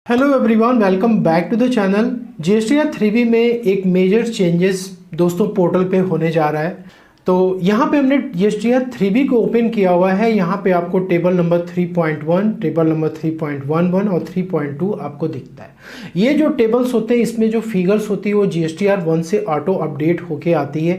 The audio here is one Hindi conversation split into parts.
Hello everyone, welcome back to the channel. GSTR 3B में एक मेजर चेंजेस दोस्तों पोर्टल पे होने जा रहा है। तो यहाँ पे हमने जीएसटीआर 3B को ओपन किया हुआ है। यहाँ पे आपको टेबल नंबर 3.1, टेबल नंबर 3.11 और 3.2 आपको दिखता है। ये जो टेबल्स होते हैं इसमें जो फिगर्स होती है वो जीएसटीआर 1 से ऑटो अपडेट होके आती है।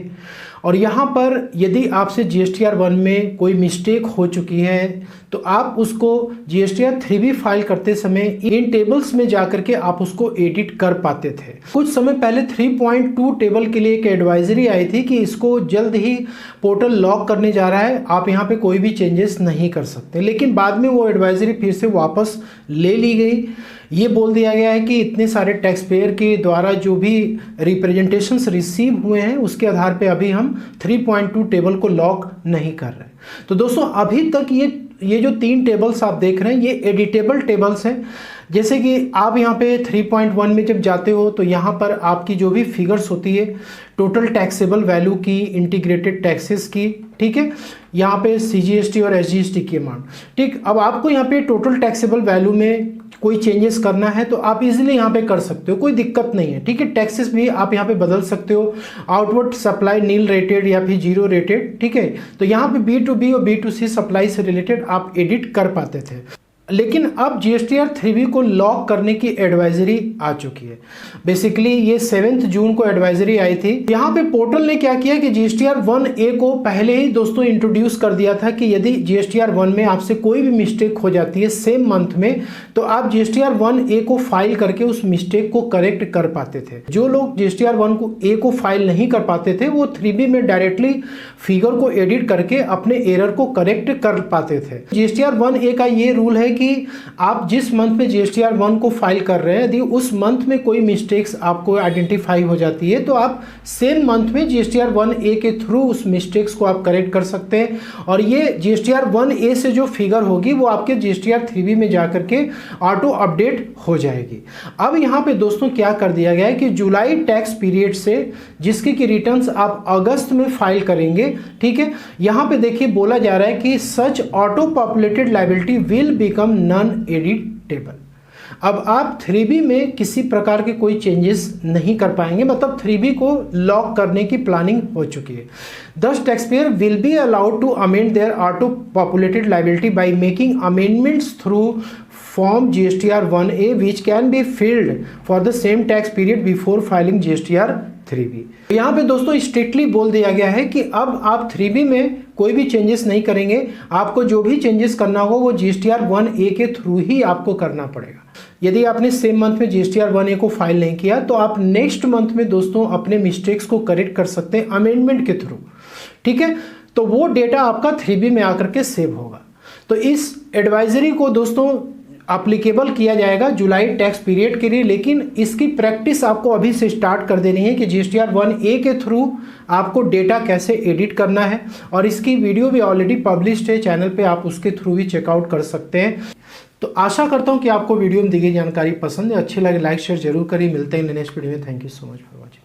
और यहाँ पर यदि आपसे जीएसटीआर 1 में कोई मिस्टेक हो चुकी है तो आप उसको जीएसटीआर 3B फाइल करते समय इन टेबल्स में जाकर के आप उसको एडिट कर पाते थे। कुछ समय पहले 3.2 टेबल के लिए एक एडवाइजरी आई थी कि इसको जल्द ही पोर्टल लॉक करने जा रहा है, आप यहाँ पे कोई भी चेंजेस नहीं कर सकते। लेकिन बाद में वो एडवाइजरी फिर से वापस ले ली गई। ये बोल दिया गया है कि इतने सारे टैक्स पेयर के द्वारा जो भी रिप्रेजेंटेशंस रिसीव हुए हैं उसके आधार पे अभी हम 3.2 टेबल को लॉक नहीं कर रहे। तो दोस्तों अभी तक ये जो 3 टेबल्स आप देख रहे हैं ये एडिटेबल टेबल्स हैं। जैसे कि आप यहाँ पे 3.1 में जब जाते हो तो यहाँ पर आपकी जो भी फिगर्स होती है टोटल टैक्सेबल वैल्यू की, इंटीग्रेटेड टैक्सेस की, ठीक है, यहाँ पे सीजीएसटी और एसजीएसटी की अमाउंट, ठीक। अब आपको यहाँ पे टोटल टैक्सेबल वैल्यू में कोई चेंजेस करना है तो आप इजीली यहाँ पे कर सकते हो, कोई दिक्कत नहीं है, ठीक है। टैक्सेस भी आप यहाँ पे बदल सकते हो, आउटवर्ड सप्लाई नील रेटेड या फिर जीरो रेटेड, ठीक है। तो यहाँ पे B2B और B2C सप्लाई से रिलेटेड आप एडिट कर पाते थे। लेकिन अब जीएसटीआर 3B को लॉक करने की एडवाइजरी आ चुकी है। बेसिकली ये 7 जून को एडवाइजरी आई थी। यहाँ पे पोर्टल ने क्या किया कि जीएसटीआर 1A को पहले ही दोस्तों इंट्रोड्यूस कर दिया था कि यदि जीएसटीआर 1 में आपसे कोई भी मिस्टेक हो जाती है सेम मंथ में तो आप जीएसटीआर 1A को फाइल करके उस मिस्टेक को करेक्ट कर पाते थे। जो लोग जीएसटीआर 1A को फाइल नहीं कर पाते थे वो 3B में डायरेक्टली फिगर को एडिट करके अपने एरर को करेक्ट कर पाते थे। जीएसटीआर 1A का ये रूल है कि आप जिस मंथ में जीएसटीआर 1 को फाइल कर रहे हैं यदि उस मंथ में कोई मिस्टेक्स आपको आइडेंटिफाई हो जाती है तो आप सेम मंथ में जीएसटीआर 1A के थ्रू उस मिस्टेक्स को आप करेक्ट कर सकते हैं। और ये जीएसटीआर 1A से जो फिगर होगी वो आपके जीएसटीआर 3B में जाकर के ऑटो अपडेट हो जाएगी। अब यहाँ पे दोस्तों क्या कर दिया गया है कि जुलाई टैक्स पीरियड से जिसकी की रिटर्न्स आप अगस्त में फाइल करेंगे, ठीक है, यहाँ पे देखिए बोला जा रहा है कि such auto populated liability will become non editable. अब आप 3B में किसी प्रकार के कोई चेंजेस नहीं कर पाएंगे, मतलब 3B को लॉक करने की प्लानिंग हो चुकी है। Thus taxpayer will be allowed to amend their auto populated liability by making amendments through form GSTR 1A which can be filled for the same tax period before filing GSTR 3B। यहाँ पे दोस्तों स्ट्रिक्टली बोल दिया गया है कि अब आप 3B में कोई भी चेंजेस नहीं करेंगे, आपको जो भी चेंजेस करना हो वो जीएसटीआर 1A के थ्रू ही आपको करना पड़ेगा। यदि आपने सेम मंथ में जीएसटीआर 1A को फाइल नहीं किया तो आप नेक्स्ट मंथ में दोस्तों अपने मिस्टेक्स को करेक्ट कर सकते हैं अमेंडमेंट के थ्रू, ठीक है। तो वो डेटा आपका 3B में आकर के सेव होगा। तो इस एडवाइजरी को दोस्तों एप्लीकेबल किया जाएगा जुलाई टैक्स पीरियड के लिए, लेकिन इसकी प्रैक्टिस आपको अभी से स्टार्ट कर देनी है कि जीएसटीआर 1A के थ्रू आपको डेटा कैसे एडिट करना है। और इसकी वीडियो भी ऑलरेडी पब्लिश्ड है चैनल पे, आप उसके थ्रू भी चेकआउट कर सकते हैं। तो आशा करता हूं कि आपको वीडियो में दी गई जानकारी पसंद है, अच्छी लगे लाइक शेयर जरूर करिए। मिलते हैं नेक्स्ट वीडियो में। Thank you so much for watching.